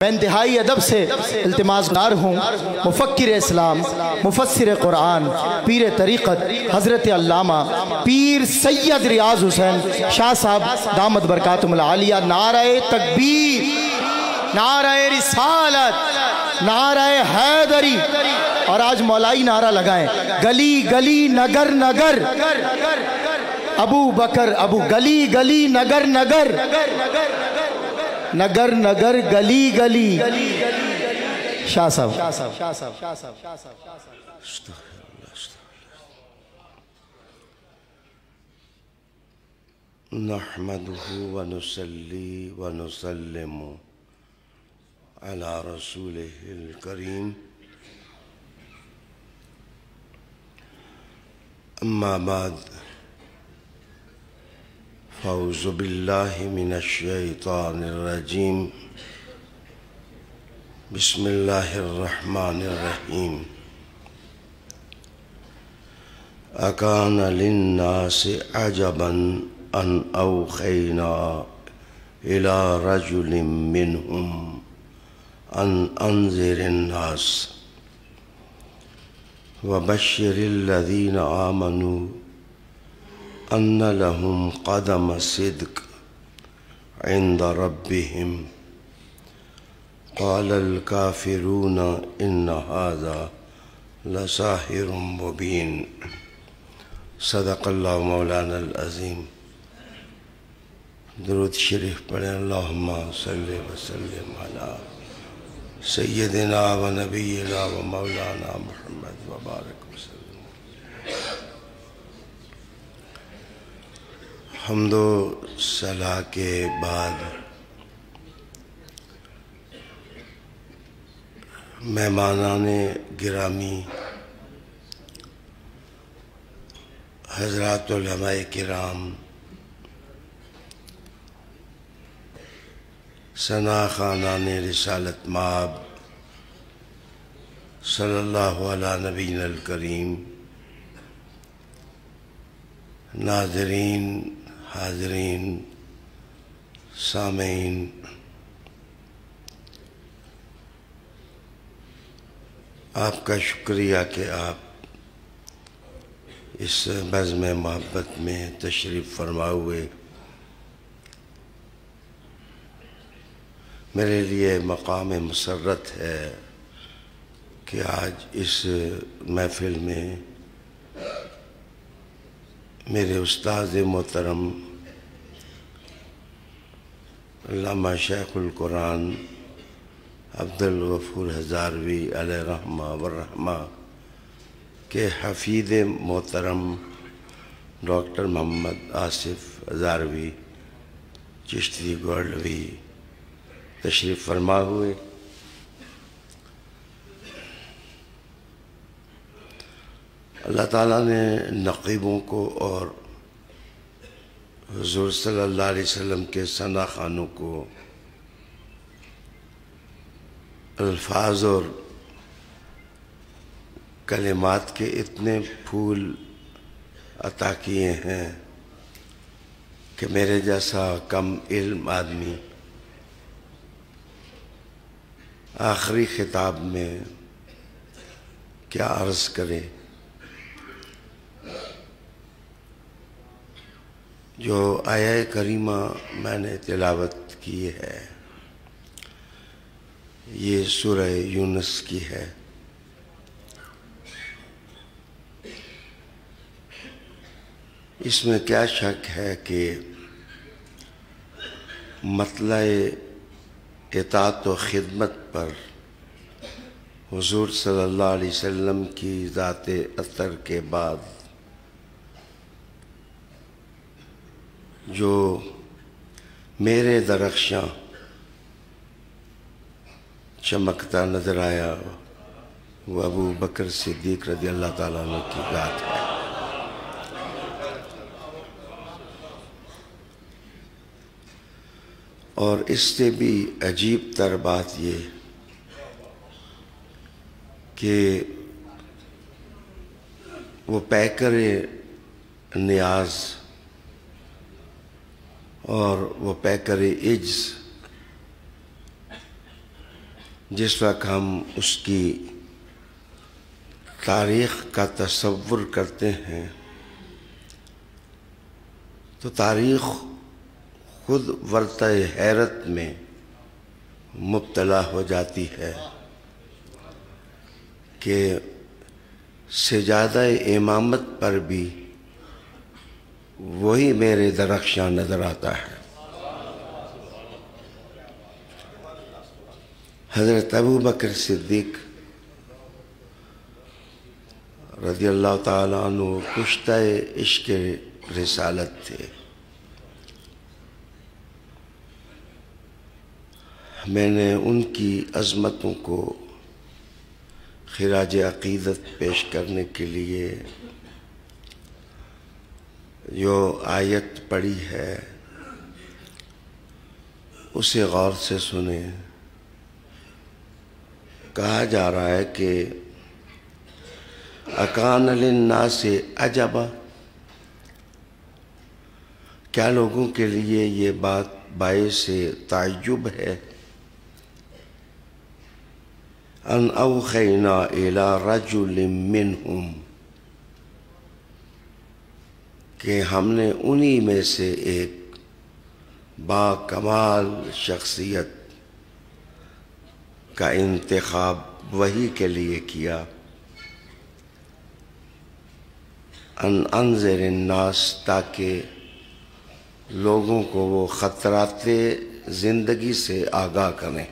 میں انتہائی ادب سے التماس گزار ہوں مفکر اسلام، مفسر قرآن، پیر طریقت حضرت علامہ پیر سید ریاض حسین شاہ صاحب دامت برکاتہم العالیہ، نعرہ تکبیر، نعرہ رسالت، نعرہ حیدری، اور آج مولائی نعرہ لگائیں، گلی گلی نگر نگر ابو بکر ابو، گلی گلی نگر نگر نگر نگر گلی گلی شاہ صاحب۔ نحمده ونصلي ونسلم على رسوله الكريم، اما بعد، فاعوذ باللہ من الشیطان الرجیم، بسم اللہ الرحمن الرحیم۔ اکان للناس عجبا ان اوحینا الى رجل منهم ان انذر الناس وبشر الذین آمنوا ان لهم قدم صدق عند ربهم، قال الكافرون ان هذا لساحر مبین۔ صدق اللہ مولانا العظیم۔ درود شریف پڑھیں، اللہم صلی وسلم علی سیدنا و نبینا و مولانا محمد وبارک وسلم۔ حمد و ثنا کے بعد مہمانان گرامی، حضرات علماء کرام، ثنا خانان رسالت مآب، صلی اللہ علی نبینا الکریم، ناظرین، حاضرین، سامعین، آپ کا شکریہ کہ آپ اس بزم محبت میں تشریف فرما ہوئے۔ میرے لیے مقام مسرت ہے کہ آج اس محفل میں میرے استاد محترم علامہ شیخ القرآن عبد الغفور ہزاروی علیہ رحمہ والرحمہ کے حفید محترم ڈاکٹر محمد آصف ہزاروی چشتی گولوی تشریف فرما ہوئے۔ اللہ تعالیٰ نے نقیبوں کو اور حضور صلی اللہ علیہ وسلم کے ثنا خوانوں کو الفاظ اور کلمات کے اتنے پھول عطا کیے ہیں کہ میرے جیسا کم علم آدمی آخری خطاب میں کیا عرض کرے۔ جو آیہ کریمہ میں نے تلاوت کی ہے یہ سورہ یونس کی ہے۔ اس میں کیا شک ہے کہ مطلع اطاعت و خدمت پر حضور صلی اللہ علیہ وسلم کی ذات اثر کے بعد جو میرے درخشاں چمکتا نظر آیا وہ ابو بکر صدیق رضی اللہ تعالیٰ عنہ کی ذات ہے۔ اور اس سے بھی عجیب تر بات یہ کہ وہ پیکر نیاز اور وہ پیکر عجز جس وقت ہم اس کی تاریخ کا تصور کرتے ہیں تو تاریخ خود ورطہ حیرت میں مبتلا ہو جاتی ہے کہ سجادہ امامت پر بھی وہی میرے درخشاں نظر آتا ہے۔ حضرت ابو بکر صدیق رضی اللہ تعالیٰ عنہ کشتہ عشق رسالت تھے۔ میں نے ان کی عظمتوں کو خراج عقیدت پیش کرنے کے لیے جو آیت پڑھی ہے اسے غور سے سنیں۔ کہا جا رہا ہے کہ اکان للناس عجبا، کیا لوگوں کے لیے یہ بات باعث تعجب ہے ان اوحینا الی رجل منہم، کہ ہم نے انہی میں سے ایک با کمال شخصیت کا انتخاب وحی کے لیے کیا، ان انذر الناس، تاکہ لوگوں کو وہ خطرات زندگی سے آگاہ کریں،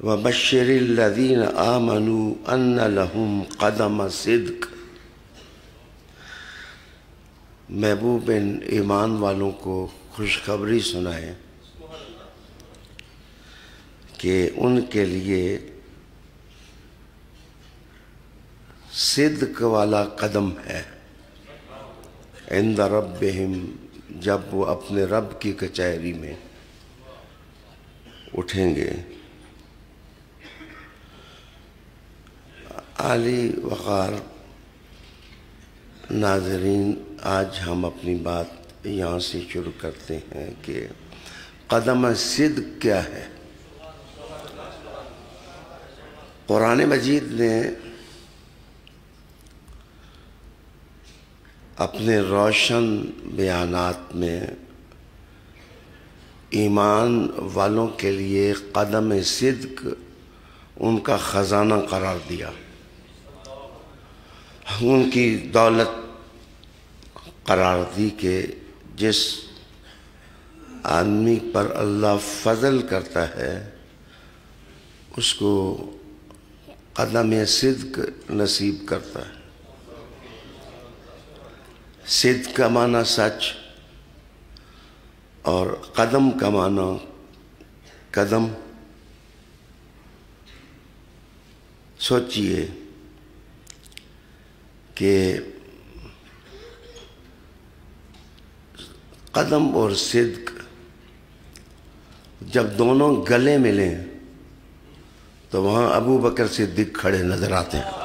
وَبَشِّرِ الَّذِينَ آمَنُوا أَنَّ لَهُمْ قَدَمَ صِدْقٍ، محبوب ایمان والوں کو خوشخبری سنائیں کہ ان کے لیے صدق والا قدم ہے عند ربہم، جب وہ اپنے رب کی کچہری میں اٹھیں گے۔ عالی وقار ناظرین، آج ہم اپنی بات یہاں سے شروع کرتے ہیں کہ قدم صدق کیا ہے۔ قرآن مجید نے اپنے روشن بیانات میں ایمان والوں کے لیے قدم صدق ان کا خزانہ قرار دیا، ان کی دولت قرار دی کہ جس آدمی پر اللہ فضل کرتا ہے اس کو قدم صدق نصیب کرتا ہے۔ صدق کا معنی سچ اور قدم کا معنی قدم۔ سوچئے کہ قدم اور صدق جب دونوں گلے ملیں تو وہاں ابو بکر صدیق کھڑے نظر آتے ہیں۔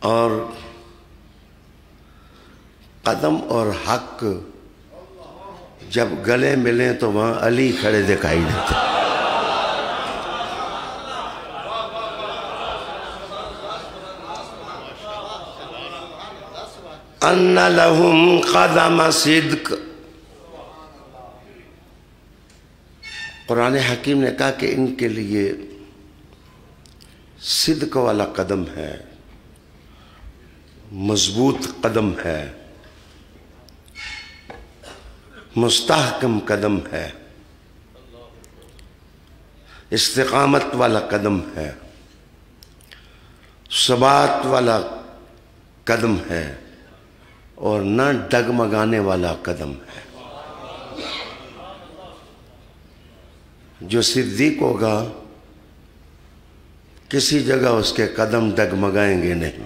اور قدم اور حق جب گلے ملیں تو وہاں علی کھڑے دکھائی دیتے ہیں۔ ان لہم قدم صدق، قرآن حکیم نے کہا کہ ان کے لیے صدق والا قدم ہے، مضبوط قدم ہے، مستحکم قدم ہے، استقامت والا قدم ہے، ثبات والا قدم ہے، اور نہ ڈگمگانے والا قدم ہے۔ جو صدیق ہوگا کسی جگہ اس کے قدم ڈگمگائیں گے نہیں۔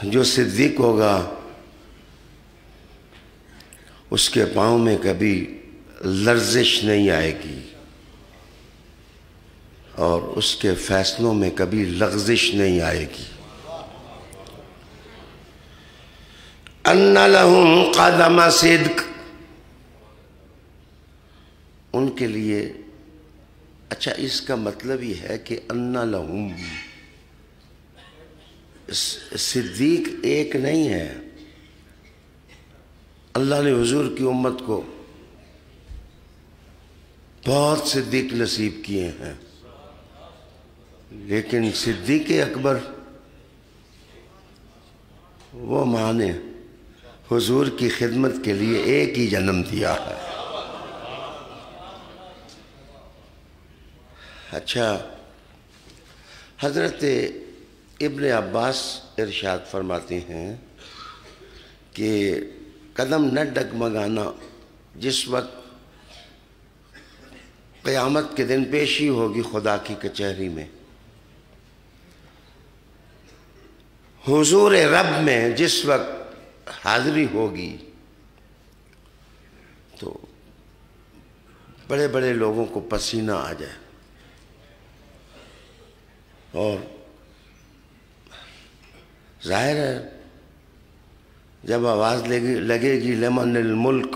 جو صدیق ہوگا اس کے پاؤں میں کبھی لرزش نہیں آئے گی اور اس کے فیصلوں میں کبھی لغزش نہیں آئے گی۔ ان لہم قدم صدق، ان کے لیے، اچھا اس کا مطلب یہ ہے کہ ان لہم، صدیق ایک نہیں ہے، اللہ نے حضور کی امت کو بہت صدیق نصیب کیے ہیں، لیکن صدیق اکبر وہ ماں نے حضور کی خدمت کے لیے ایک ہی جنم دیا ہے۔ اچھا، حضرت ابن عباس ارشاد فرماتے ہیں کہ قدم نہ ڈگمگانا جس وقت قیامت کے دن پیشی ہوگی خدا کی کچہری میں، حضور رب میں جس وقت حاضری ہوگی تو بڑے بڑے لوگوں کو پسینہ آ جائے، اور ظاہر ہے جب آواز لگے گی لمن الملک،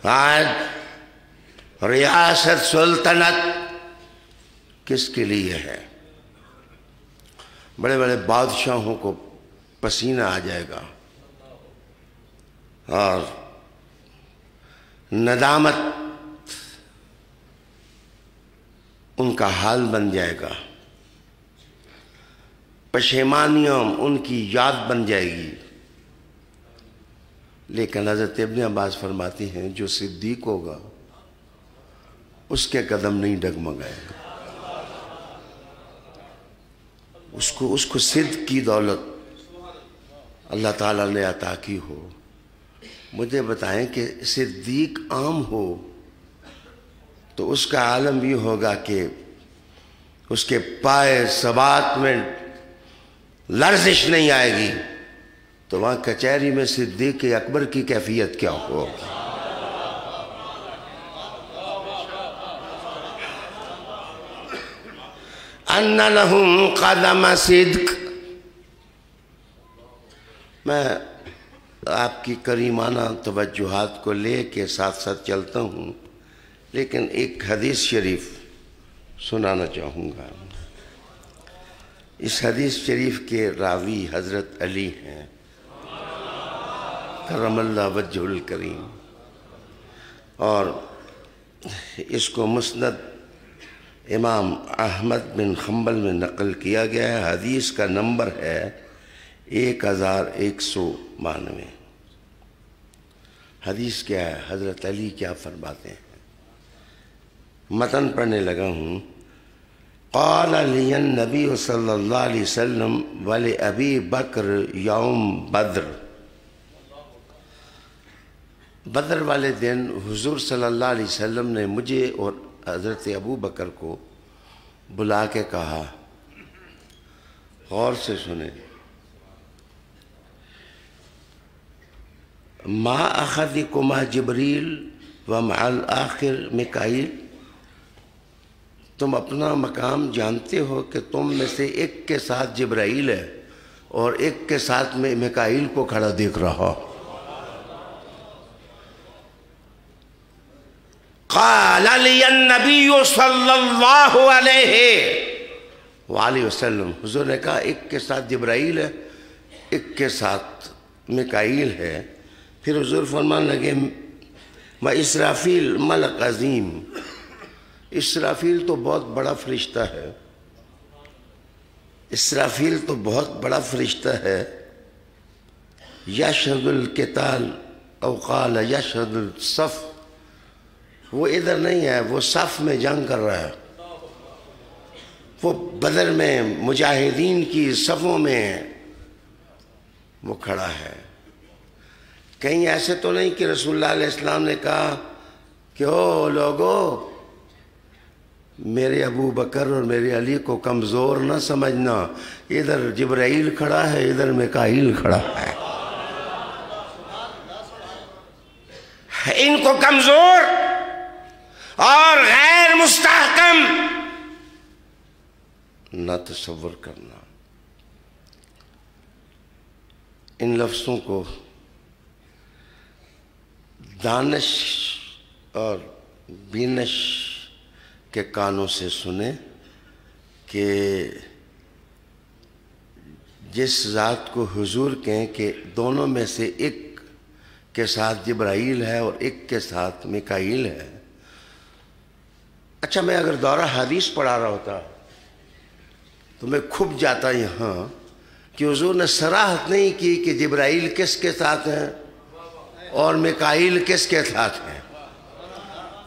آج ریاست سلطنت کس کے لیے ہے، بڑے بڑے بادشاہوں کو پسینہ آ جائے گا اور ندامت ان کا حال بن جائے گا، پشیمانیاں ان کی یاد بن جائے گی، لیکن حضرت ابن عباس فرماتی ہیں جو صدیق ہوگا اس کے قدم نہیں ڈگمگائے گا، اس کو صدق کی دولت اللہ تعالیٰ نے عطا کی ہو۔ مجھے بتائیں کہ صدیق عام ہو تو اس کا عالم یہ ہوگا کہ اس کے پائے ثبات میں لرزش نہیں آئے گی، تو وہاں کچہری میں صدیق اکبر کی کیفیت کیا ہوگی؟ ان لہم قدم صدق۔ میں آپ کی کریمانہ توجہات کو لے کے ساتھ ساتھ چلتا ہوں، لیکن ایک حدیث شریف سنانا چاہوں گا۔ اس حدیث شریف کے راوی حضرت علی ہیں کرم اللہ وجہ الکریم، اور اس کو مسند امام احمد بن حنبل میں نقل کیا گیا ہے۔ حدیث کا نمبر ہے 1192۔ حدیث کیا ہے؟ حضرت علی کیا فرماتے ہیں؟ متن پڑھنے لگا ہوں۔ قال لی النبی صلی اللہ علیہ وسلم ولأبی بکر یوم بدر، بدر والے دن حضور صلی اللہ علیہ وسلم نے مجھے اور حضرت ابو بکر کو بلا کے کہا، غور سے سنیں، ما اخذکما جبریل ومع الآخر میکائیل، تم اپنا مقام جانتے ہو کہ تم میں سے ایک کے ساتھ جبرائیل ہے اور ایک کے ساتھ میں میکائیل کو کھڑا دیکھ رہا۔ قال لی النبی صلی اللہ علیہ وآلہ وسلم، حضور نے کہا ایک کے ساتھ جبرائیل ہے، ایک کے ساتھ میکائیل ہے۔ پھر حضور فرمان لگے اسرافیل ملک عظیم، اسرافیل تو بہت بڑا فرشتہ ہے، اسرافیل تو بہت بڑا فرشتہ ہے، یشہد القتال او قال یشہد الصف، وہ ادھر نہیں ہے، وہ صف میں جنگ کر رہا ہے، وہ بدر میں مجاہدین کی صفوں میں وہ کھڑا ہے۔ کہیں ایسے تو نہیں کہ رسول اللہ علیہ السلام نے کہا کہ او لوگو میرے ابو بکر اور میرے علی کو کمزور نہ سمجھنا، ادھر جبرائیل کھڑا ہے ادھر میکائیل کھڑا ہے، ان کو کمزور اور غیر مستحکم نہ تصور کرنا۔ ان لفظوں کو دانش اور بینش کے کانوں سے سنیں کہ جس ذات کو حضور کہیں کہ دونوں میں سے ایک کے ساتھ جبرائیل ہے اور ایک کے ساتھ میکائیل ہے. اچھا، میں اگر دورہ حدیث پڑھا رہا ہوتا تو میں کھپ جاتا یہاں کہ حضور نے صراحت نہیں کی کہ جبرائیل کس کے ساتھ ہیں اور میکائیل کس کے ساتھ ہیں.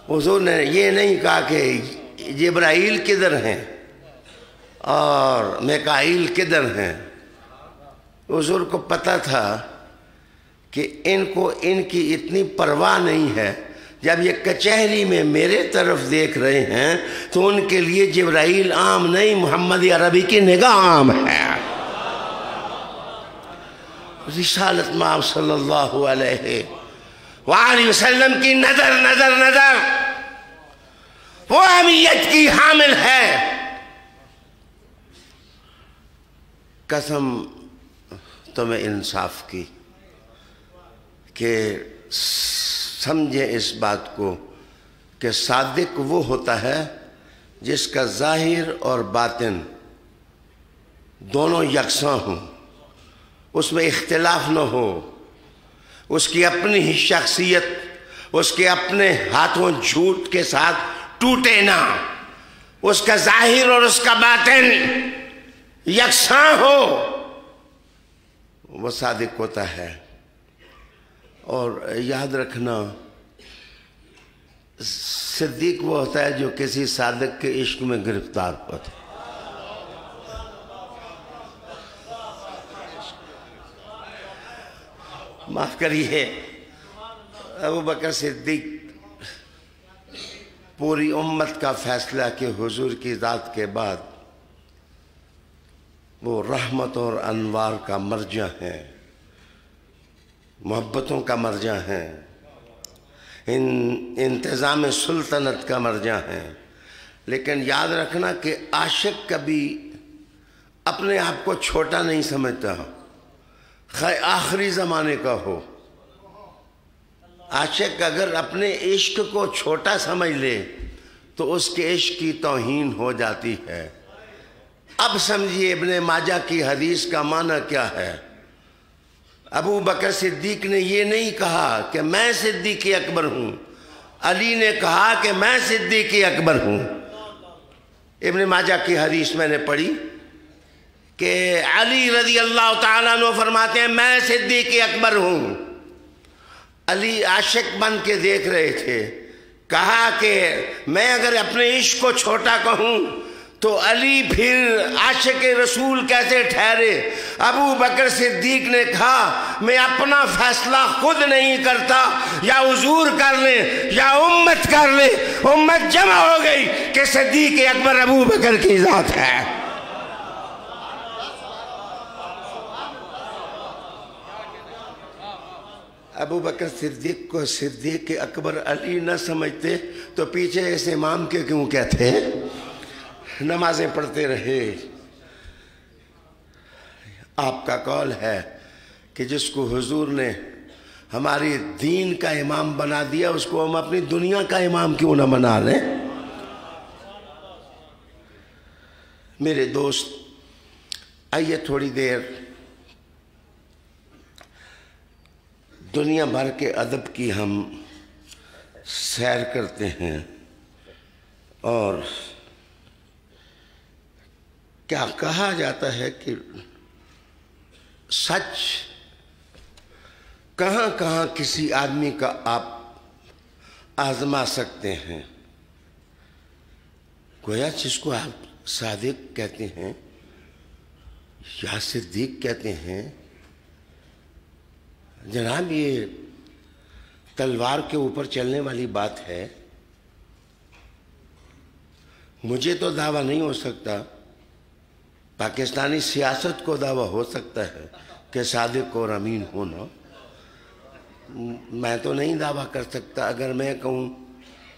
حضور نے یہ نہیں کہا کہ جبرائیل کدھر ہیں اور میکائیل کدھر ہیں. حضور کو پتہ تھا کہ ان کو ان کی اتنی پرواہ نہیں ہے. جب یہ کچہری میں میرے طرف دیکھ رہے ہیں تو ان کے لیے جبرائیل عام نہیں، محمد عربی کی نگاہ عام ہے. رسالت مآب صلی اللہ علیہ وآلہ وسلم کی نظر نظر نظر وہ اہمیت کی حامل ہے. قسم تمہیں انصاف کی کہ سمجھیں اس بات کو کہ صادق وہ ہوتا ہے جس کا ظاہر اور باطن دونوں یکساں ہوں، اس میں اختلاف نہ ہو. اس کی اپنی ہی شخصیت اس کے اپنے ہاتھوں جھوٹ کے ساتھ ٹوٹے نہ. اس کا ظاہر اور اس کا باطن یکساں ہو، وہ صادق ہوتا ہے. اور یاد رکھنا، صدیق وہ ہوتا ہے جو کسی صادق کے عشق میں گرفتار ہوتا ہے. معاف کریے، ابو بکر صدیق پوری امت کا فیصلہ کہ حضور کی ذات کے بعد وہ رحمت اور انوار کا مرجع ہیں، محبتوں کا مرجع ہیں، انتظام سلطنت کا مرجع ہیں. لیکن یاد رکھنا کہ عاشق کبھی اپنے آپ کو چھوٹا نہیں سمجھتا، خواہ آخری زمانے کا ہو. عاشق اگر اپنے عشق کو چھوٹا سمجھ لے تو اس کے عشق کی توہین ہو جاتی ہے. اب سمجھیے ابن ماجہ کی حدیث کا معنی کیا ہے. ابو بکر صدیق نے یہ نہیں کہا کہ میں صدیق اکبر ہوں، علی نے کہا کہ میں صدیق اکبر ہوں. ابن ماجہ کی حدیث میں نے پڑھی کہ علی رضی اللہ تعالیٰ عنہ فرماتے ہیں میں صدیق اکبر ہوں. علی عاشق بن کے دیکھ رہے تھے، کہا کہ میں اگر اپنے عشق کو چھوٹا کہوں تو علی پھر عاشق رسول کیسے ٹھہرے. ابو بکر صدیق نے کہا میں اپنا فیصلہ خود نہیں کرتا، یا حضور کر لیں یا امت کر لے. امت جمع ہو گئی کہ صدیق اکبر ابو بکر کی ذات ہے. ابو بکر صدیق کو صدیق اکبر علی نہ سمجھتے تو پیچھے اس امام کے کیوں کہتے؟ نمازیں پڑھتے رہے. آپ کا قول ہے کہ جس کو حضور نے ہماری دین کا امام بنا دیا اس کو ہم اپنی دنیا کا امام کیوں نہ بنا لیں؟ میرے دوست، آئیے تھوڑی دیر دنیا بھر کے ادب کی ہم سیر کرتے ہیں. اور کیا کہا جاتا ہے کہ سچ کہاں کہاں کسی آدمی کا آپ آزما سکتے ہیں. گویا جس کو آپ صادق کہتے ہیں یا صدیق کہتے ہیں، جناب یہ تلوار کے اوپر چلنے والی بات ہے. مجھے تو دعویٰ نہیں ہو سکتا، پاکستانی سیاست کو دعویٰ ہو سکتا ہے کہ صادق اور امین ہونا. میں تو نہیں دعویٰ کر سکتا. اگر میں کہوں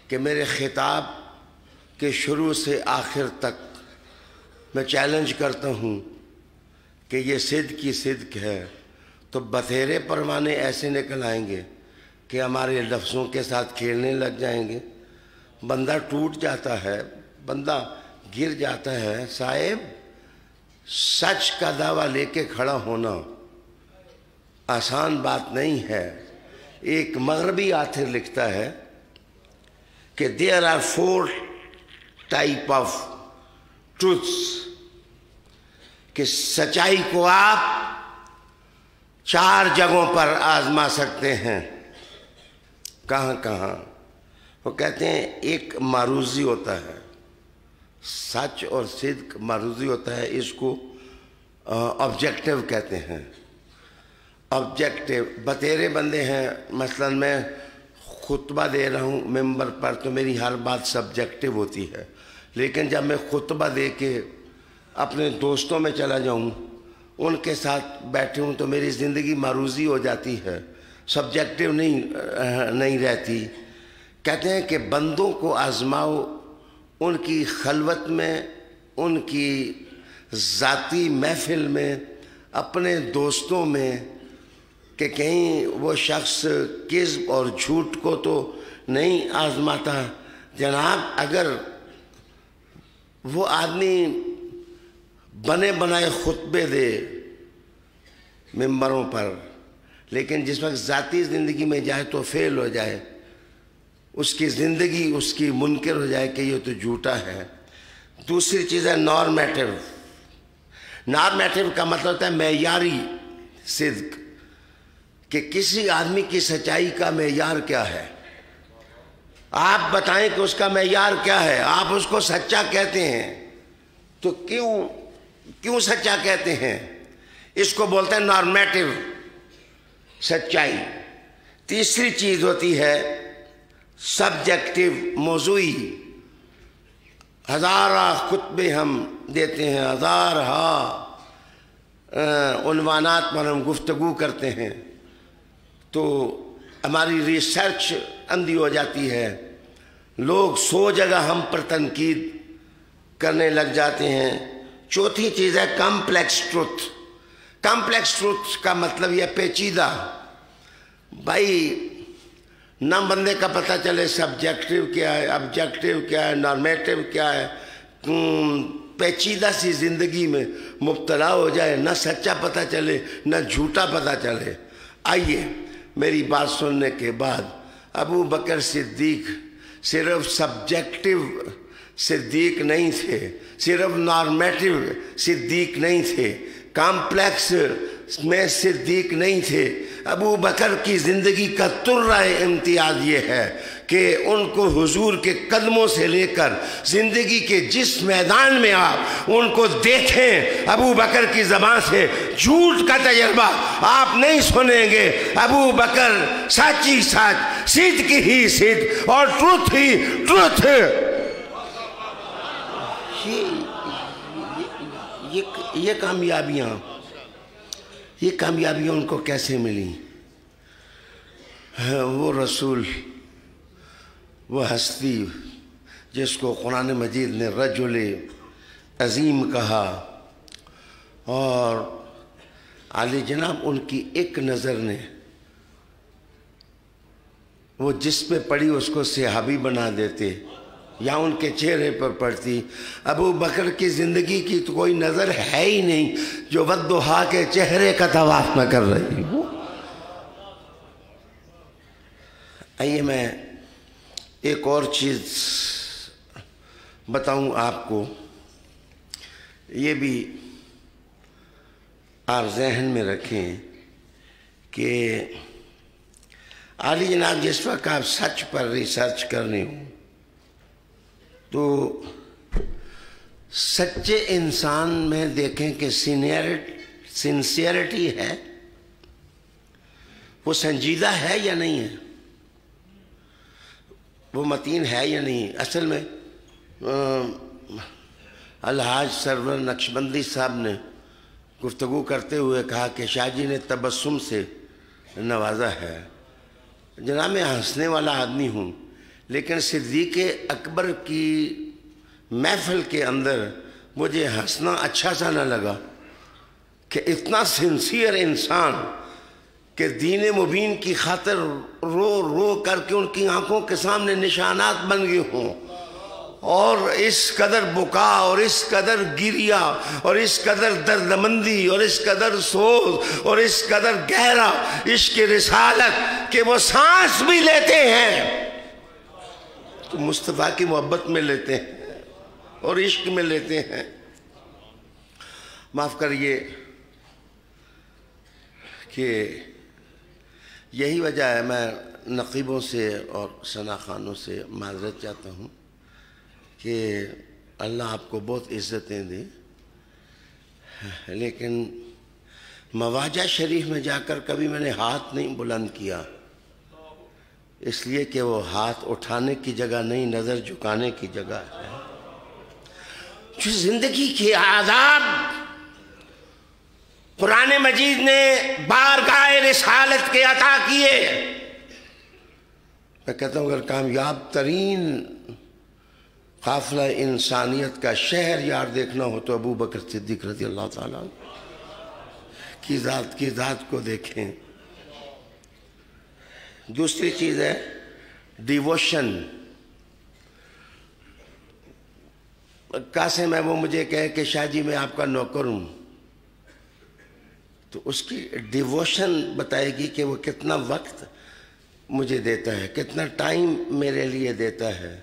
کہ میرے خطاب کے شروع سے آخر تک میں چیلنج کرتا ہوں کہ یہ صدق کی صدق ہے، تو بتھیرے پروانے ایسے نکل آئیں گے کہ ہمارے لفظوں کے ساتھ کھیلنے لگ جائیں گے. بندہ ٹوٹ جاتا ہے, بندہ گر جاتا ہے. صاحب, سچ کا دعویٰ لے کے کھڑا ہونا آسان بات نہیں ہے. ایک مغربی آتھر لکھتا ہے کہ there are 4 type of truths, کہ سچائی کو آپ 4 جگہوں پر آزما سکتے ہیں. کہاں کہاں؟ وہ کہتے ہیں ایک معروضی ہوتا ہے, سچ اور صدق معروضی ہوتا ہے, اس کو آبجیکٹیو کہتے ہیں. آبجیکٹیو بتیرے بندے ہیں. مثلا میں خطبہ دے رہا ہوں ممبر پر تو میری ہر بات سبجیکٹیو ہوتی ہے, لیکن جب میں خطبہ دے کے اپنے دوستوں میں چلا جاؤں, ان کے ساتھ بیٹھے ہوں, تو میری زندگی معروضی ہو جاتی ہے, سبجیکٹیو نہیں رہتی. کہتے ہیں کہ بندوں کو آزماؤ ان کی خلوت میں, ان کی ذاتی محفل میں, اپنے دوستوں میں, کہ کہیں وہ شخص کذب اور جھوٹ کو تو نہیں آزماتا. جناب, اگر وہ آدمی بنے بنائے خطبے دے ممبروں پر, لیکن جس وقت ذاتی زندگی میں جائے تو فیل ہو جائے, اس کی زندگی اس کی منکر ہو جائے کہ یہ تو جھوٹا ہے. دوسری چیز ہے نارمیٹو. نارمیٹو کا مطلب ہوتا ہے معیاری صدق, کہ کسی آدمی کی سچائی کا معیار کیا ہے. آپ بتائیں کہ اس کا معیار کیا ہے. آپ اس کو سچا کہتے ہیں تو کیوں سچا کہتے ہیں؟ اس کو بولتے ہیں نارمیٹو سچائی. تیسری چیز ہوتی ہے سبجیکٹیو موضوعی. ہزارہ خطبے ہم دیتے ہیں, ہزارہ عنوانات پر ہم گفتگو کرتے ہیں, تو ہماری ریسرچ اندھی ہو جاتی ہے. لوگ 100 جگہ ہم پر تنقید کرنے لگ جاتے ہیں. چوتھی چیز ہے کمپلیکس ٹروتھ. کمپلیکس ٹروتھ کا مطلب یہ پیچیدہ. بھائی, نہ بندے کا پتہ چلے سبجیکٹیو کیا ہے, آبجیکٹیو کیا ہے, نارمیٹو کیا ہے, پیچیدہ سی زندگی میں مبتلا ہو جائے, نہ سچا پتہ چلے نہ جھوٹا پتہ چلے. آئیے, میری بات سننے کے بعد ابو بکر صدیق صرف سبجیکٹیو صدیق نہیں تھے, صرف نارمیٹو صدیق نہیں تھے, کمپلیکس میں صدیق نہیں تھے. ابو بکر کی زندگی کا ترہ امتیاز یہ ہے کہ ان کو حضور کے قدموں سے لے کر زندگی کے جس میدان میں آپ ان کو دیکھیں, ابو بکر کی زبان سے جھوٹ کا تجربہ آپ نہیں سنیں گے. ابو بکر سچ ہی سچ, صدق ہی صدق اور ٹروتھ ہی ٹروتھ. یہ کامیابیاں ان کو کیسے ملی؟ وہ رسول, وہ ہستی جس کو قرآن مجید نے رجل عظیم کہا, اور عالی جناب ان کی ایک نظر نے وہ جس پہ پڑی اس کو صحابی بنا دیتے, یا ان کے چہرے پر پڑتی. ابو بکر کی زندگی کی تو کوئی نظر ہے ہی نہیں جو والضحیٰ کے چہرے کا طواف نہ کر رہی ہو. آئیے میں ایک اور چیز بتاؤں آپ کو, یہ بھی آپ ذہن میں رکھیں کہ عالی جناب جس وقت آپ سچ پر ریسرچ کرنے ہوں تو سچے انسان میں دیکھیں کہ سنسیئرٹی ہے, وہ سنجیدہ ہے یا نہیں ہے, وہ متین ہے یا نہیں. اصل میں الحاج سرور نقشبندی صاحب نے گفتگو کرتے ہوئے کہا کہ شاہ جی نے تبسم سے نوازا ہے. جناب میں ہنسنے والا آدمی ہوں, لیکن صدیق اکبر کی محفل کے اندر مجھے ہنسنا اچھا سا نہ لگا کہ اتنا سنسیئر انسان کہ دین مبین کی خاطر رو رو کر کے ان کی آنکھوں کے سامنے نشانات بن گئے ہوں، اور اس قدر بکا اور اس قدر گریا اور اس قدر دردمندی اور اس قدر سوز اور اس قدر گہرا عشق رسالت کہ وہ سانس بھی لیتے ہیں تو مصطفیٰ کی محبت میں لیتے ہیں اور عشق میں لیتے ہیں۔ معاف کریے کہ یہی وجہ ہے میں نقیبوں سے اور ثناخانوں سے معذرت چاہتا ہوں کہ اللہ آپ کو بہت عزتیں دے، لیکن مواجہ شریف میں جا کر کبھی میں نے ہاتھ نہیں بلند کیا، اس لیے کہ وہ ہاتھ اٹھانے کی جگہ نہیں، نظر جھکانے کی جگہ ہے۔ جو زندگی کے آداب قرآن مجید نے بارگاہ رسالت کے عطا کیے، میں کہتا ہوں اگر کامیاب ترین قافلہ انسانیت کا شہر یار دیکھنا ہو تو ابو بکر صدیق رضی اللہ تعالیٰ کی ذات کو دیکھیں۔ دوسری چیز ہے ڈیووشن۔ قاسم ہے وہ مجھے کہے کہ شاہ جی میں آپ کا نوکر ہوں، تو اس کی ڈیووشن بتائے گی کہ وہ کتنا وقت مجھے دیتا ہے، کتنا ٹائم میرے لیے دیتا ہے،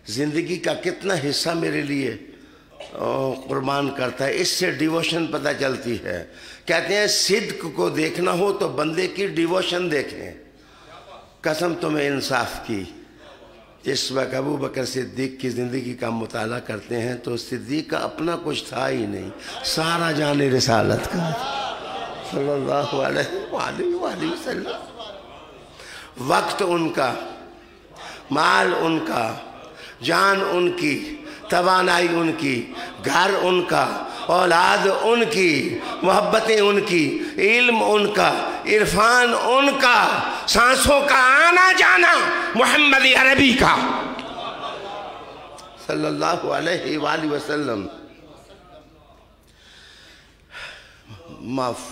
زندگی کا کتنا حصہ میرے لیے قربان کرتا ہے۔ اس سے ڈیووشن پتہ چلتی ہے۔ کہتے ہیں صدق کو دیکھنا ہو تو بندے کی ڈیووشن دیکھیں۔ قسم تمہیں انصاف کی، جس وقت ابو بکر صدیق کی زندگی کا مطالعہ کرتے ہیں تو صدیق کا اپنا کچھ تھا ہی نہیں، سارا جان رسالت کا صلی اللہ علیہ وآلہ وسلم۔ وقت ان کا، مال ان کا، جان ان کی، توانائی ان کی، گھر ان کا، اولاد ان کی، محبتیں ان کی، علم ان کا، عرفان ان کا، سانسوں کا آنا جانا محمد عربی کا صلی اللہ علیہ وآلہ وسلم۔ معاف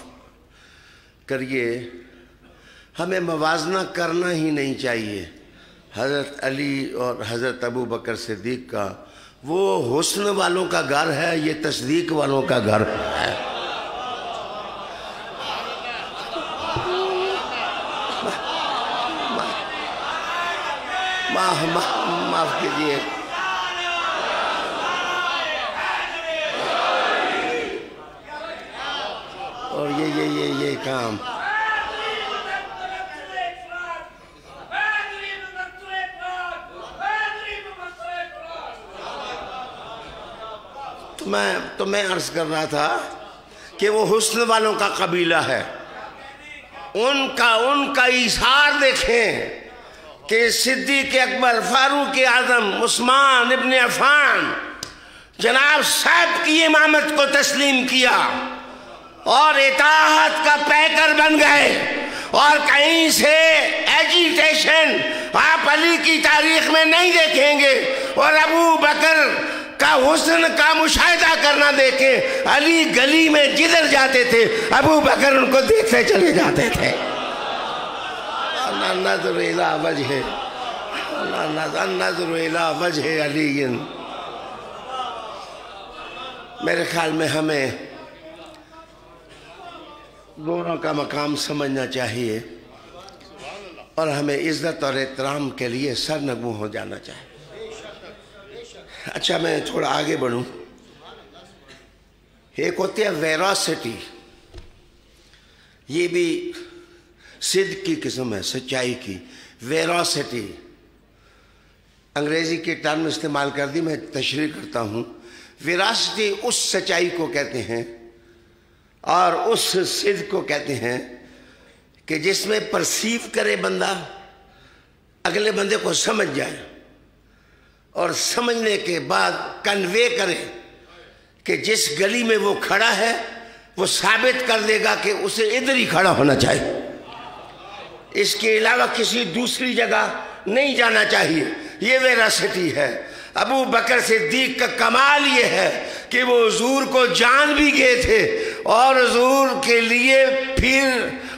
کریے، ہمیں موازنہ کرنا ہی نہیں چاہیے حضرت علی اور حضرت ابو بکر صدیق کا۔ وہ حسن والوں کا گھر ہے، یہ تصدیق والوں کا گھر ہے۔ معاف کیجیے، اور یہ کام تو میں عرض کر رہا تھا کہ وہ حسن والوں کا قبیلہ ہے، ان کا ایثار دیکھیں کہ صدیق اکبر، فاروق اعظم، عثمان ابن عفان جناب صاحب کی امامت کو تسلیم کیا اور اطاعت کا پیکر بن گئے، اور کہیں سے ایجیٹیشن آپ علی کی تاریخ میں نہیں دیکھیں گے۔ اور ابو بکر کا حسن کا مشاہدہ کرنا دیکھیں، علی گلی میں جدھر جاتے تھے ابو بکر ان کو دیکھتے چلے جاتے تھے۔ النظر الی وجہ، النظر الی وجہ علی۔ میرے خیال میں ہمیں دونوں کا مقام سمجھنا چاہیے اور ہمیں عزت اور احترام کے لیے سرنگوں ہو جانا چاہیے۔ اچھا میں تھوڑا آگے بڑھوں۔ ایک ہوتی ہے ویراسٹی، یہ بھی صدق کی قسم ہے، سچائی کی۔ ویراسٹی انگریزی کی ٹرم استعمال کر دی، میں تشریح کرتا ہوں۔ ویراسٹی اس سچائی کو کہتے ہیں اور اس صدق کو کہتے ہیں کہ جس میں پرسیو کرے بندہ، اگلے بندے کو سمجھ جائے اور سمجھنے کے بعد کنوے کرے کہ جس گلی میں وہ کھڑا ہے وہ ثابت کر دے گا کہ اسے ادھر ہی کھڑا ہونا چاہیے، اس کے علاوہ کسی دوسری جگہ نہیں جانا چاہیے۔ یہ ویراسٹی ہے۔ ابو بکر صدیق کا کمال یہ ہے کہ وہ حضور کو جان بھی گئے تھے اور حضور کے لیے پھر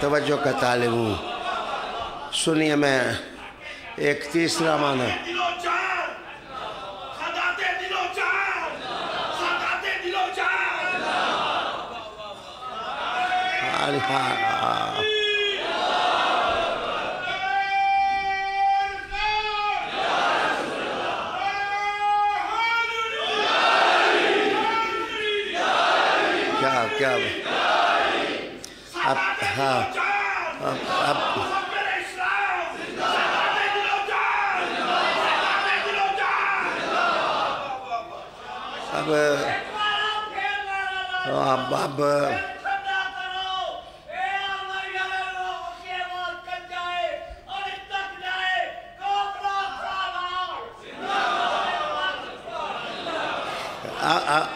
توجہ کا طالب ہوں. سنیے میں ایک تیسرا معنی. کیا اب ہاں اب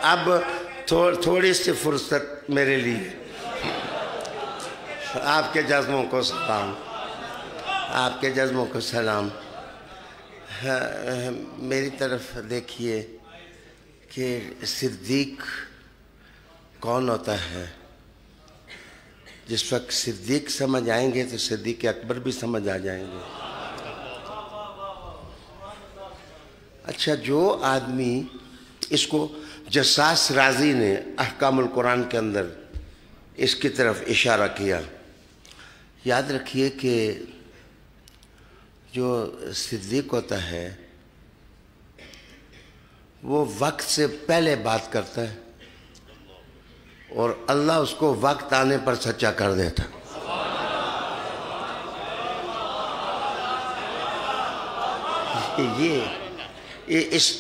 اب تھوڑی سی فرصت میرے لیے. آپ کے جذبوں کو سلام. آپ کے جذبوں کو سلام. میری طرف دیکھیے کہ صدیق کون ہوتا ہے. جس وقت صدیق سمجھ آئیں گے تو صدیق اکبر بھی سمجھ آ جائیں گے. اچھا، جو آدمی اس کو جساس رازی نے احکام القرآن کے اندر اس کی طرف اشارہ کیا. یاد رکھیے کہ جو صدیق ہوتا ہے وہ وقت سے پہلے بات کرتا ہے اور اللہ اس کو وقت آنے پر سچا کر دیتا.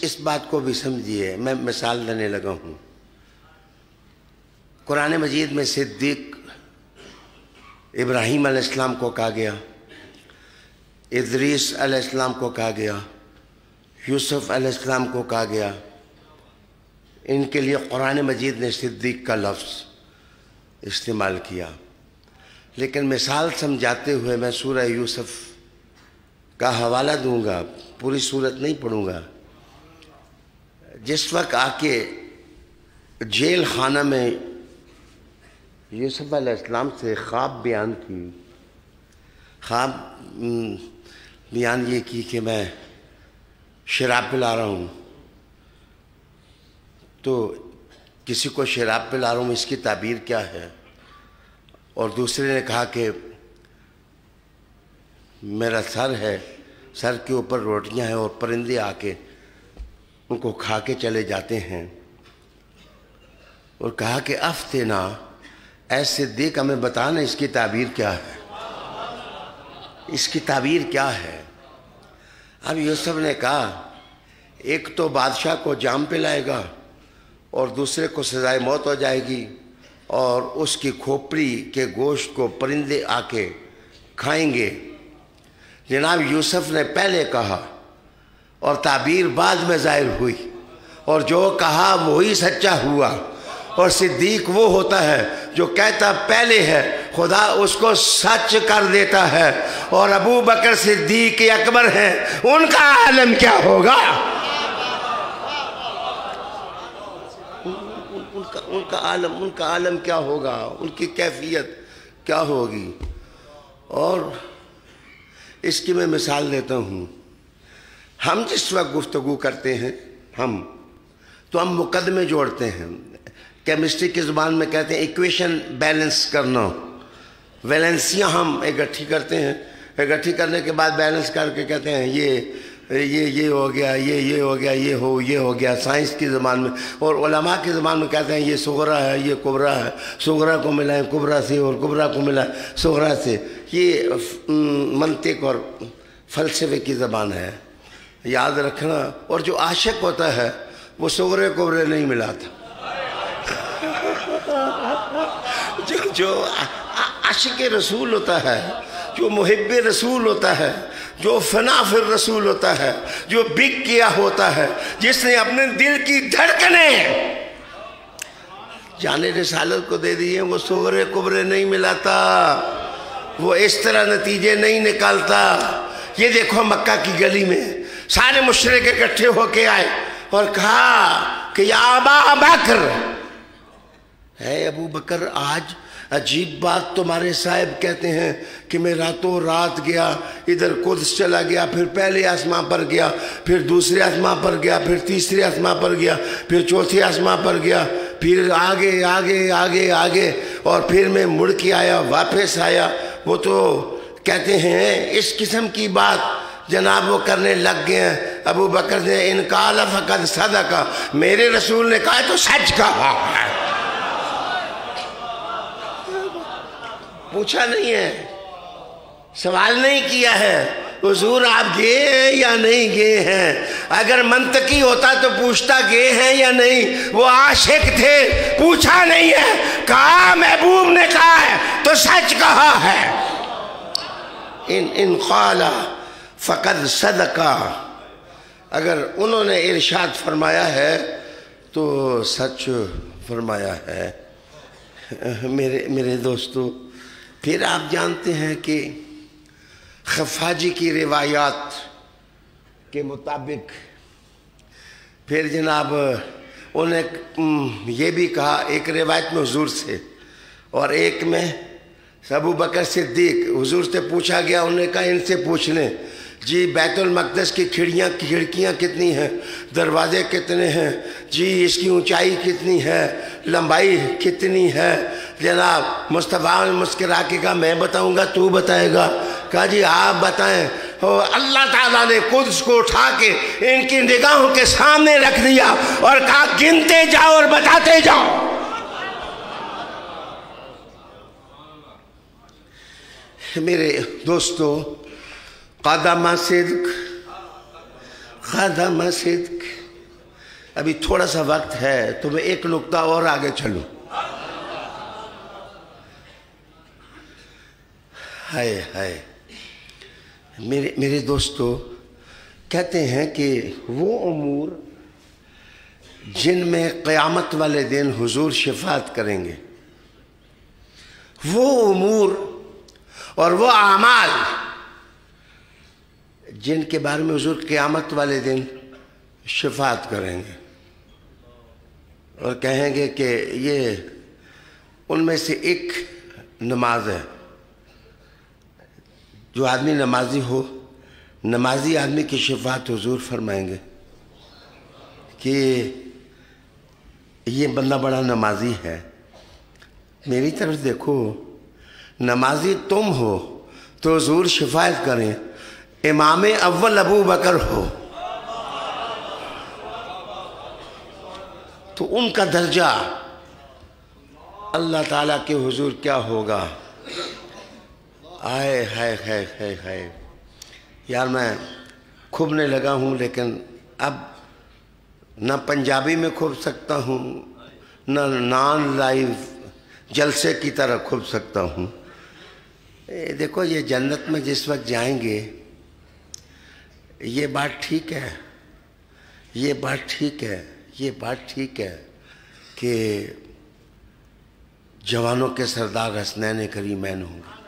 اس بات کو بھی سمجھیے. میں مثال دینے لگا ہوں. قرآن مجید میں صدیق ابراہیم علیہ السلام کو کہا گیا، ادریس علیہ السلام کو کہا گیا، یوسف علیہ السلام کو کہا گیا. ان کے لیے قرآن مجید نے صدیق کا لفظ استعمال کیا. لیکن مثال سمجھاتے ہوئے میں سورہ یوسف کا حوالہ دوں گا، پوری صورت نہیں پڑھوں گا. جس وقت آ کے جیل خانہ میں یوسف علیہ السلام سے خواب بیان کی، خواب بیان یہ کی کہ میں شراب پلا رہا ہوں، تو کسی کو شراب پلا رہا ہوں اس کی تعبیر کیا ہے؟ اور دوسرے نے کہا کہ میرا سر ہے، سر کے اوپر روٹیاں ہیں اور پرندے آ کے ان کو کھا کے چلے جاتے ہیں. اور کہا کہ افتنا، اے صدیق ہمیں بتانا اس کی تعبیر کیا ہے، اس کی تعبیر کیا ہے. اب یوسف نے کہا ایک تو بادشاہ کو جام پلائے گا اور دوسرے کو سزائے موت ہو جائے گی اور اس کی کھوپڑی کے گوشت کو پرندے آ کے کھائیں گے. جناب یوسف نے پہلے کہا اور تعبیر بعد میں ظاہر ہوئی، اور جو کہا وہی سچا ہوا. اور صدیق وہ ہوتا ہے جو کہتا پہلے ہے، خدا اس کو سچ کر دیتا ہے. اور ابو بکر صدیق اکبر ہیں، ان کا عالم کیا ہوگا؟ ان کا عالم کیا ہوگا؟ ان کی کیفیت کیا ہوگی؟ اور اس کی میں مثال دیتا ہوں. ہم جس وقت گفتگو کرتے ہیں ہم مقدمے جوڑتے ہیں. کیمسٹری کی زبان میں کہتے ہیں ایکویشن بیلنس کرنا. ویلنسیاں ہم اکٹھی کرتے ہیں، اکٹھی کرنے کے بعد بیلنس کر کے کہتے ہیں یہ ہو گیا، یہ ہو گیا، یہ ہو گیا. سائنس کی زبان میں اور علماء کی زبان میں کہتے ہیں یہ صغرا ہے، یہ کبرا ہے. صغرا کو ملائیں کبرا سے اور کبرا کو ملائیں صغرا سے. یہ منطق اور فلسفے کی زبان ہے، یاد رکھنا. اور جو عاشق ہوتا ہے وہ صغرے کبرے نہیں ملاتا. جو عاشق رسول ہوتا ہے، جو محب رسول ہوتا ہے، جو فنا فی الرسول ہوتا ہے، جو بک کیا ہوتا ہے، جس نے اپنے دل کی دھڑکنیں جان رسالت کو دے دی ہیں، وہ صغرے کبرے نہیں ملاتا، وہ اس طرح نتیجے نہیں نکالتا. یہ دیکھو مکہ کی گلی میں سارے مشرک اکٹھے ہو کے آئے اور کہا کہ یا ابا بکر، ہے ابو بکر آج عجیب بات تمہارے صاحب کہتے ہیں کہ میں راتوں رات گیا، ادھر قدس چلا گیا، پھر پہلے آسمان پر گیا، پھر دوسرے آسمان پر گیا، پھر تیسرے آسمان پر گیا، پھر چوتھے آسمان پر گیا، پھر آگے آگے آگے آگے، اور پھر میں مڑ کے آیا، واپس آیا۔ وہ تو کہتے ہیں اس قسم کی بات جناب وہ کرنے لگ گئے ہیں۔ ابو بکر نے ان قال فقد صدق، میرے رسول نے کہا تو سچ کہا ہے، پوچھا نہیں ہے، سوال نہیں کیا ہے حضور آپ گئے ہیں یا نہیں گئے ہیں۔ اگر منطقی ہوتا تو پوچھتا گئے ہیں یا نہیں، وہ عاشق تھے، پوچھا نہیں ہے، کہا محبوب نے کہا ہے تو سچ کہا ہے۔ ان قال فقد صدق، اگر انہوں نے ارشاد فرمایا ہے تو سچ فرمایا ہے۔ میرے دوستو، پھر آپ جانتے ہیں کہ خفاجی کی روایات کے مطابق پھر جناب انہیں یہ بھی کہا، ایک روایت میں حضور سے اور ایک میں ابو بکر صدیق، حضور سے پوچھا گیا، انہوں نے کہا ان سے پوچھ لیں جی بیت المقدس کی کھڑکیاں کتنی ہیں، دروازے کتنے ہیں، جی اس کی اونچائی کتنی ہے، لمبائی کتنی ہے۔ جناب مصطفیٰ نے مسکرا کے کہا میں بتاؤں گا تو بتائے گا؟ کہا جی آپ بتائیں۔ اللہ تعالیٰ نے قدس کو اٹھا کے ان کی نگاہوں کے سامنے رکھ دیا اور کہا گنتے جاؤ اور بتاتے جاؤ۔ میرے دوستو، قدم صدق، قدم صدق۔ ابھی تھوڑا سا وقت ہے تو میں ایک نقطہ اور آگے چلوں۔ ہائے ہائے، میرے دوستو، کہتے ہیں کہ وہ امور جن میں قیامت والے دن حضور شفاعت کریں گے، وہ امور اور وہ اعمال جن کے بارے میں حضور قیامت والے دن شفاعت کریں گے اور کہیں گے کہ یہ ان میں سے ایک نماز ہے۔ جو آدمی نمازی ہو، نمازی آدمی کی شفاعت حضور فرمائیں گے کہ یہ بندہ بڑا نمازی ہے، میری طرف دیکھو، نمازی تم ہو تو حضور شفاعت کریں، امام اول ابو بکر ہو تو ان کا درجہ اللہ تعالیٰ کے حضور کیا ہوگا۔ آئے ہائے ہائے ہائے ہائے، یار میں کھبنے لگا ہوں، لیکن اب نہ پنجابی میں کھب سکتا ہوں، نہ نان لائیو جلسے کی طرح کھب سکتا ہوں۔ دیکھو یہ جنت میں جس وقت جائیں گے، یہ بات ٹھیک ہے، یہ بات ٹھیک ہے، یہ بات ٹھیک ہے کہ جوانوں کے سردار حسنین کریمین ہوں گے،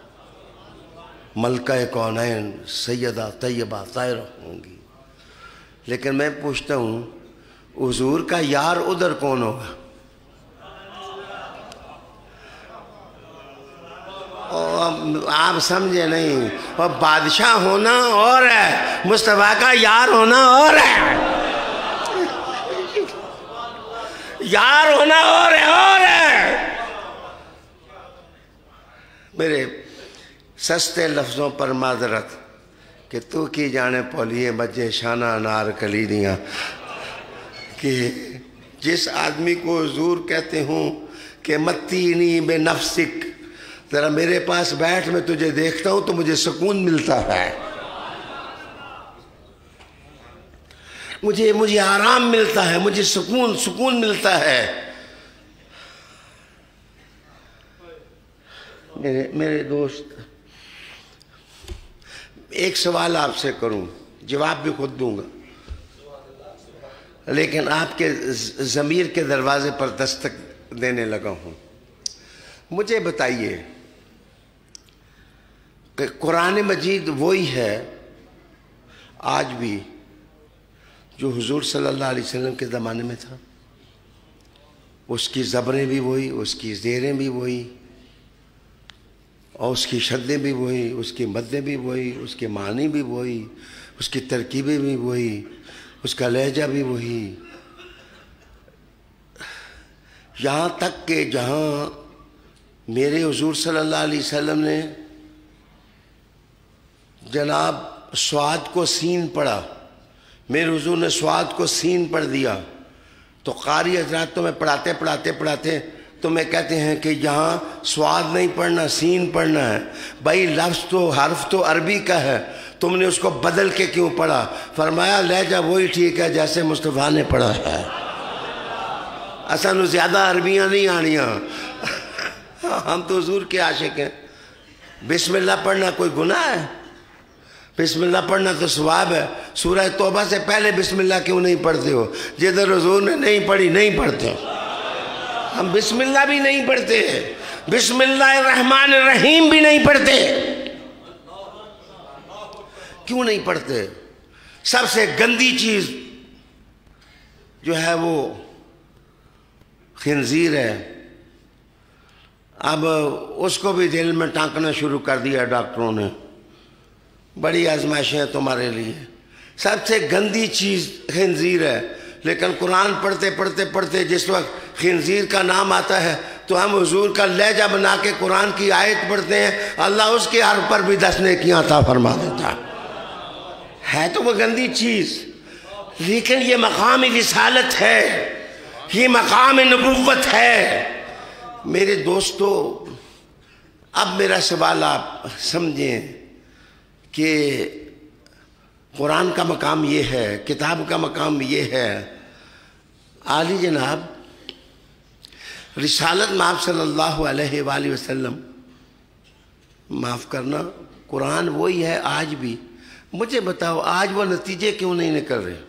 ملکہ کونین سیدہ طیبہ طاہرہ ہوں گی، لیکن میں پوچھتا ہوں حضور کا یار ادھر کون ہوگا؟ آپ سمجھے نہیں، اور بادشاہ ہونا اور ہے، مصطفیٰ کا یار ہونا اور ہے، یار ہونا اور ہے۔ میرے سستے لفظوں پر معذرت کہ تو کی جانے پولیے بجے شانہ انار کلیدیاں، کہ جس آدمی کو حضور کہتے ہوں کہ متینی بے نفسک، ذرا میرے پاس بیٹھ، میں تجھے دیکھتا ہوں تو مجھے سکون ملتا ہے، مجھے آرام ملتا ہے، مجھے سکون ملتا ہے۔ میرے دوست، ایک سوال آپ سے کروں، جواب بھی خود دوں گا، لیکن آپ کے ضمیر کے دروازے پر دستک دینے لگا ہوں۔ مجھے بتائیے کہ قرآن مجید وہی ہے آج بھی جو حضور صلی اللہ علیہ وسلم کے زمانے میں تھا؟ اس کی زبریں بھی وہی، اس کی زیریں بھی وہی، اور اس کی شدیں بھی وہی، اس کی مدیں بھی وہی، اس کے معنی بھی وہی، اس کی ترکیبیں بھی وہی، اس کا لہجہ بھی وہی، یہاں تک کہ جہاں میرے حضور صلی اللہ علیہ وسلم نے جناب سواد کو سین پڑھا، میرے حضور نے سواد کو سین پڑھ دیا، تو قاری حضرات تمہیں پڑھاتے تمہیں کہتے ہیں کہ یہاں سواد نہیں پڑھنا، سین پڑھنا ہے۔ بھائی لفظ تو حرف تو عربی کا ہے، تم نے اس کو بدل کے کیوں پڑھا؟ فرمایا لہجہ وہی ٹھیک ہے جیسے مصطفیٰ نے پڑھا ہے، اصل زیادہ عربیاں نہیں آنیاں، ہم تو حضور کے عاشق ہیں۔ بسم اللہ پڑھنا کوئی گناہ ہے؟ بسم اللہ پڑھنا تو ثواب ہے۔ سورہ توبہ سے پہلے بسم اللہ کیوں نہیں پڑھتے ہو؟ جدھر حضور نے نہیں پڑھی نہیں پڑھتے ہو۔ ہم بسم اللہ بھی نہیں پڑھتے، بسم اللہ الرحمن الرحیم بھی نہیں پڑھتے۔ کیوں نہیں پڑھتے؟ سب سے گندی چیز جو ہے وہ خنزیر ہے۔ اب اس کو بھی دل میں ٹانکنا شروع کر دیا ڈاکٹروں نے، بڑی آزمائشیں ہیں تمہارے لیے۔ سب سے گندی چیز خنزیر ہے، لیکن قرآن پڑھتے جس وقت خنزیر کا نام آتا ہے تو ہم حضور کا لہجہ بنا کے قرآن کی آیت پڑھتے ہیں، اللہ اس کے حرف پر بھی 10 نیکیاں عطا فرما دیتا ہے۔ تو وہ گندی چیز، لیکن یہ مقام رسالت ہے، یہ مقام نبوت ہے۔ میرے دوستو، اب میرا سوال آپ سمجھیں کہ قرآن کا مقام یہ ہے، کتاب کا مقام یہ ہے۔ عالی جناب رسالت مآب صلی اللہ علیہ وآلہ وسلم، معاف کرنا، قرآن وہی ہے آج بھی۔ مجھے بتاؤ آج وہ نتیجے کیوں نہیں نکل رہے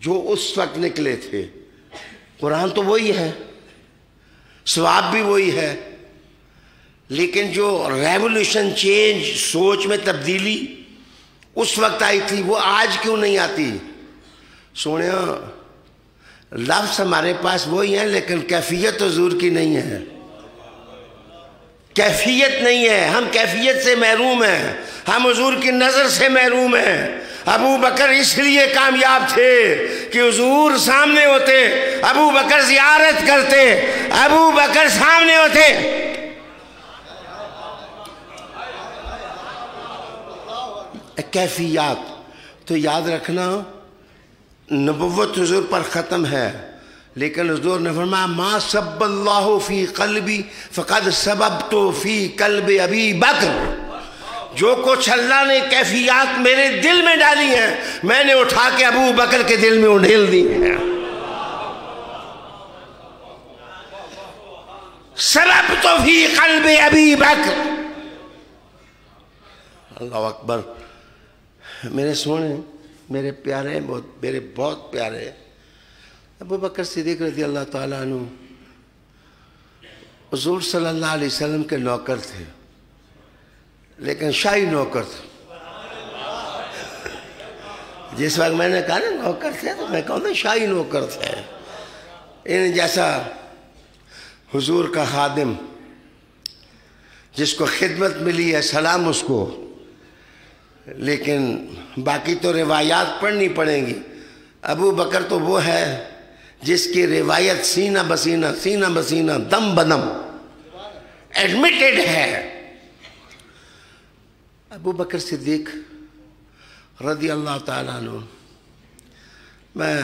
جو اس وقت نکلے تھے؟ قرآن تو وہی ہے، ثواب بھی وہی ہے، لیکن جو ریولوشن، چینج، سوچ میں تبدیلی اس وقت آئی تھی وہ آج کیوں نہیں آتی؟ سونیا، لفظ ہمارے پاس وہی ہیں لیکن کیفیت حضور کی نہیں ہے، کیفیت نہیں ہے۔ ہم کیفیت سے محروم ہیں، ہم حضور کی نظر سے محروم ہیں۔ ابو بکر اس لیے کامیاب تھے کہ حضور سامنے ہوتے، ابو بکر زیارت کرتے، ابو بکر سامنے ہوتے۔ کیفیات تو یاد رکھنا، نبوت حضور پر ختم ہے، لیکن حضور نے فرمایا ما سب اللہ فی قلبی فقد سببت فی قلب ابی بکر۔ جو کچھ اللہ نے کیفیات میرے دل میں ڈالی ہیں میں نے اٹھا کے ابو بکر کے دل میں انڈیل دی ہیں۔ سببت فی قلب ابی بکر۔ اللہ اکبر۔ میرے سونے، میرے پیارے، میرے بہت پیارے ابو بکر صدیق رضی اللہ تعالیٰ عنہ حضور صلی اللہ علیہ وسلم کے نوکر تھے، لیکن شاہی نوکر تھے۔ جس وقت میں نے کہا نا نوکر تھے تو میں کہوں نا شاہی نوکر تھے۔ ان جیسا حضور کا خادم جس کو خدمت ملی ہے، سلام اس کو، لیکن باقی تو روایات پڑھنی پڑیں گی۔ ابو بکر تو وہ ہے جس کی روایت سینہ بسینہ دم بدم ایڈمیٹڈ ہے۔ ابو بکر صدیق رضی اللہ تعالیٰ عنہ، میں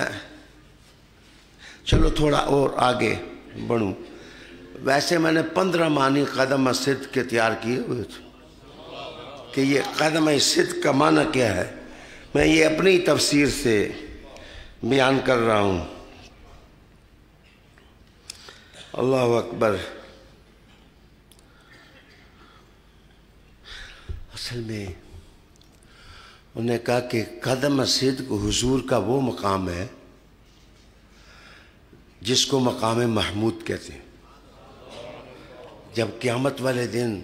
چلو تھوڑا اور آگے بڑھوں۔ ویسے میں نے 15 معنی قدم صدق کے تیار کیے ہوئے تھے کہ یہ قدم صدق کا معنی کیا ہے، میں یہ اپنی تفسیر سے بیان کر رہا ہوں۔ اللہ اکبر۔ اصل میں انہوں نے کہا کہ قدم صدق حضور کا وہ مقام ہے جس کو مقام محمود کہتے ہیں۔ جب قیامت والے دن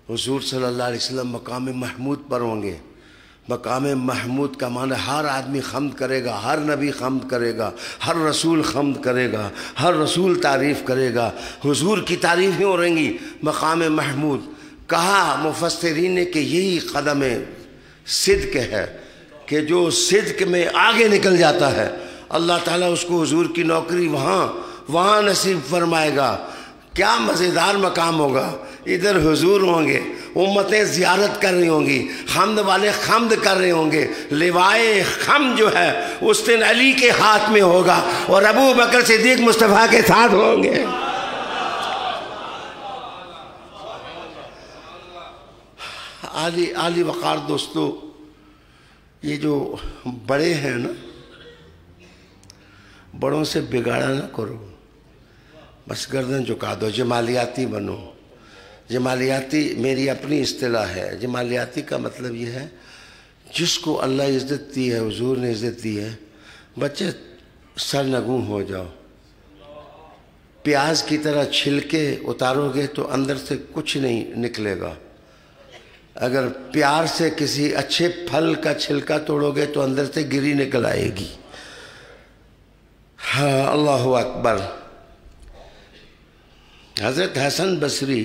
حضور صلی اللہ علیہ وسلم مقام محمود پر ہوں گے، مقام محمود کا معنی ہر آدمی حمد کرے گا، ہر نبی حمد کرے گا، ہر رسول حمد کرے گا، ہر رسول تعریف کرے گا، حضور کی تعریفیں ہو رہیں گی۔ مقام محمود کہا مفسرین نے کہ یہی قدم صدق ہے کہ جو صدق میں آگے نکل جاتا ہے اللہ تعالیٰ اس کو حضور کی نوکری وہاں نصیب فرمائے گا۔ کیا مزیدار مقام ہوگا، ادھر حضور ہوں گے، امتیں زیارت کر رہی ہوں گی، حمد والے حمد کر رہے ہوں گے، لوائے حمد جو ہے اس دن علی کے ہاتھ میں ہوگا اور ابو بکر صدیق مصطفیٰ کے ساتھ ہوں گے۔ عالی وقار دوستو، یہ جو بڑے ہیں نا، بڑوں سے بگاڑا نہ کرو، بس گردن جھکا دو، جمالیاتی بنو۔ جمالیاتی میری اپنی اصطلاح ہے۔ جمالیاتی کا مطلب یہ ہے جس کو اللہ عزت دی ہے، حضور نے عزت دی ہے، بچے سرنگوں ہو جاؤ۔ پیاز کی طرح چھلکے اتارو گے تو اندر سے کچھ نہیں نکلے گا، اگر پیار سے کسی اچھے پھل کا چھلکا توڑو گے تو اندر سے گری نکل آئے گی۔ ہاں، اللہ اکبر۔ حضرت حسن بصری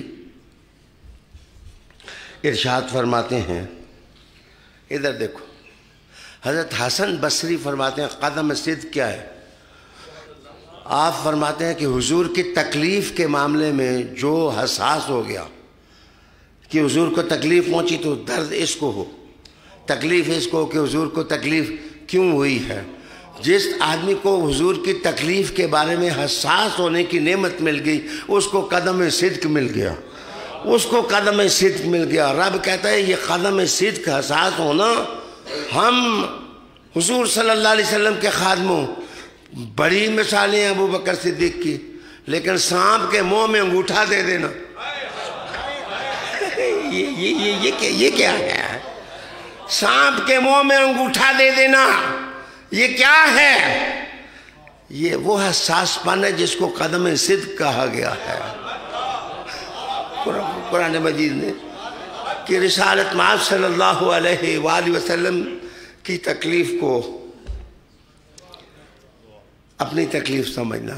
ارشاد فرماتے ہیں، ادھر دیکھو، حضرت حسن بصری فرماتے ہیں قدم صدق کیا ہے؟ آپ فرماتے ہیں کہ حضور کی تکلیف کے معاملے میں جو حساس ہو گیا کہ حضور کو تکلیف پہنچی تو درد اس کو ہو، تکلیف اس کو کہ حضور کو تکلیف کیوں ہوئی ہے۔ جس آدمی کو حضور کی تکلیف کے بارے میں حساس ہونے کی نعمت مل گئی اس کو قدم صدق مل گیا، اس کو قدم صدق مل گیا۔ رب کہتا ہے یہ قدم صدق حساس ہونا، ہم حضور صلی اللہ علیہ وسلم کے خادموں، بڑی مثالیں ہیں ابو بکر صدیق کی، لیکن سانپ کے منہ میں انگوٹھا دے دینا یہ کیا ہے؟ سانپ کے منہ میں انگوٹھا دے دینا یہ کیا ہے؟ یہ وہ حساس پن ہے جس کو قدم صدق کہا گیا ہے۔ قرآن مجید نے کہ رسالت مآب صلی اللہ علیہ وآلہ وسلم کی تکلیف کو اپنی تکلیف سمجھنا۔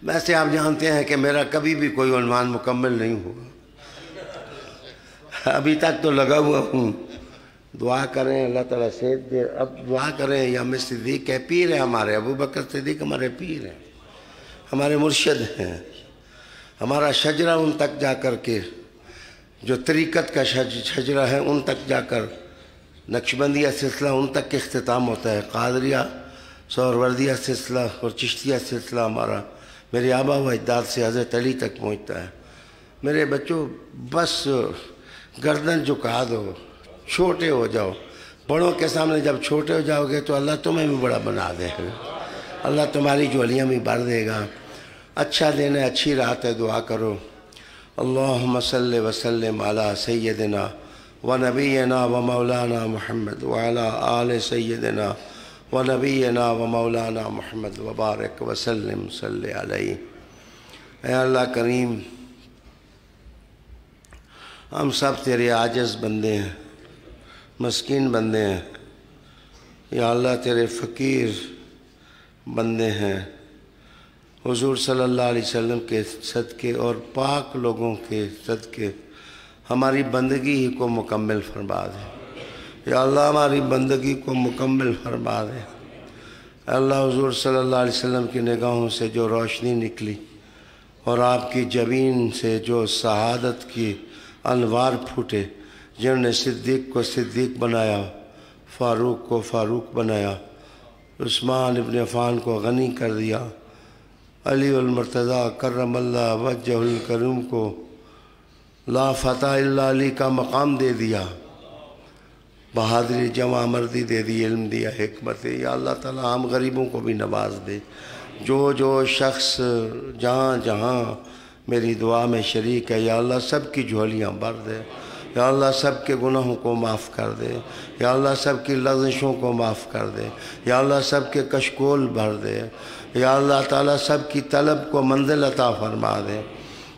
ویسے آپ جانتے ہیں کہ میرا کبھی بھی کوئی عنوان مکمل نہیں ہوگا، ابھی تک تو لگا ہوا ہوں۔ دعا کریں اللہ تعالیٰ صحت دے۔ اب دعا کریں یا ہمیں صدیق ہے، پیر ہیں ہمارے، ابو بکر صدیق ہمارے پیر ہیں، ہمارے مرشد ہیں۔ ہمارا شجرہ ان تک جا کر کے، جو طریقت کا شجرہ ہے ان تک جا کر، نقشبندیہ سلسلہ ان تک اختتام ہوتا ہے، قادریہ سہروردیہ سلسلہ اور چشتیہ سلسلہ ہمارا میرے آبا و اجداد سے حضرت علی تک پہنچتا ہے۔ میرے بچوں بس گردن جھکا دو، چھوٹے ہو جاؤ۔ بڑوں کے سامنے جب چھوٹے ہو جاؤ گے تو اللہ تمہیں بھی بڑا بنا دے گا، اللہ تمہاری جولیاں بھی بھر دے گا۔ اچھا دن ہے، اچھی رات ہے، دعا کرو۔ اللہم صلی وسلم علی سیدنا و نبینا و مولانا محمد وعلی آل سیدنا و نبینا و مولانا محمد وبارک وسلم صلی علیہ۔ اے اللہ کریم، ہم سب تیرے عاجز بندے ہیں، مسکین بندے ہیں، یا اللہ تیرے فقیر بندے ہیں۔ حضور صلی اللہ علیہ وسلم کے صدقے اور پاک لوگوں کے صدقے ہماری بندگی ہی کو مکمل فرما دے، یا اللہ ہماری بندگی کو مکمل فرما دے۔ اللہ حضور صلی اللہ علیہ وسلم کی نگاہوں سے جو روشنی نکلی اور آپ کی جبین سے جو شہادت کی انوار پھوٹے، جنہوں نے صدیق کو صدیق بنایا، فاروق کو فاروق بنایا، عثمان ابن عفان کو غنی کر دیا، علی المرتضیٰ کرم اللہ وجہ الکریم کو لا فتح الا علی کا مقام دے دیا، بہادری جمع مردی دے دی، علم دیا، حکمت۔ یا اللہ تعالیٰ ہم غریبوں کو بھی نواز دے۔ جو شخص جہاں جہاں میری دعا میں شریک ہے، یا اللہ سب کی جھولیاں بھر دے، یا اللہ سب کے گناہوں کو معاف کر دے، یا اللہ سب کی لغزشوں کو معاف کر دے، یا اللہ سب کے کشکول بھر دے، یا اللہ تعالیٰ سب کی طلب کو منزل عطا فرما دے،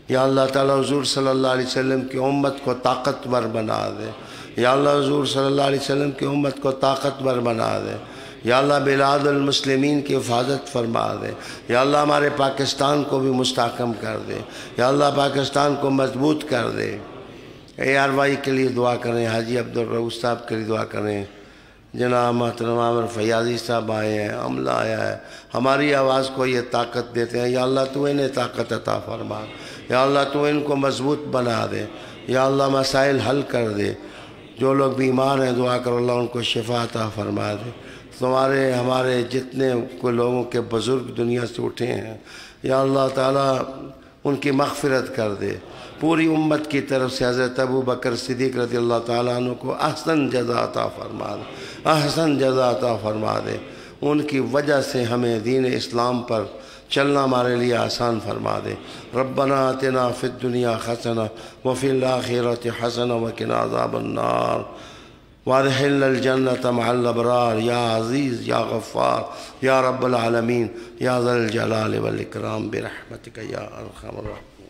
یا اللہ تعالیٰ حضور صلی اللہ علیہ وسلم کی امت کو طاقتور بنا دے، یا اللہ حضور صلی اللہ علیہ وسلم کی امت کو طاقتور بنا دے، یا اللہ بلاد المسلمین کی حفاظت فرما دے، یا اللہ ہمارے پاکستان کو بھی مستحکم کر دے، یا اللہ پاکستان کو مضبوط کر دے۔ ARY کے لیے دعا کریں، حاجی عبدالرؤوف صاحب کے لیے دعا کریں، جناب محترم عامر فیاضی صاحب آئے ہیں، عملہ آیا ہے، ہماری آواز کو یہ طاقت دیتے ہیں، یا اللہ تو انہیں طاقت عطا فرما، یا اللہ تو ان کو مضبوط بنا دے، یا اللہ مسائل حل کر دے، جو لوگ بیمار ہیں دعا کرو اللہ ان کو شفا عطا فرما دے، تمہارے ہمارے جتنے کوئی لوگوں کے بزرگ دنیا سے اٹھے ہیں یا اللہ تعالیٰ ان کی مغفرت کر دے، پوری امت کی طرف سے حضرت ابو بکر صدیق رضی اللہ تعالیٰ عنہ کو احسن جزا عطا فرما دے، احسن جزا عطا فرما دے، ان کی وجہ سے ہمیں دین اسلام پر چلنا ہمارے لیے آسان فرما دے۔ ربنا آتنا فی الدنیا حسنہ وفی الآخرۃ حسنہ وقنا عذاب النار وادخلنا الجنة مع الابرار یا عزیز یا غفار یا رب العالمین یا ذا الجلال والاکرام برحمتک یا ارحم الراحمین۔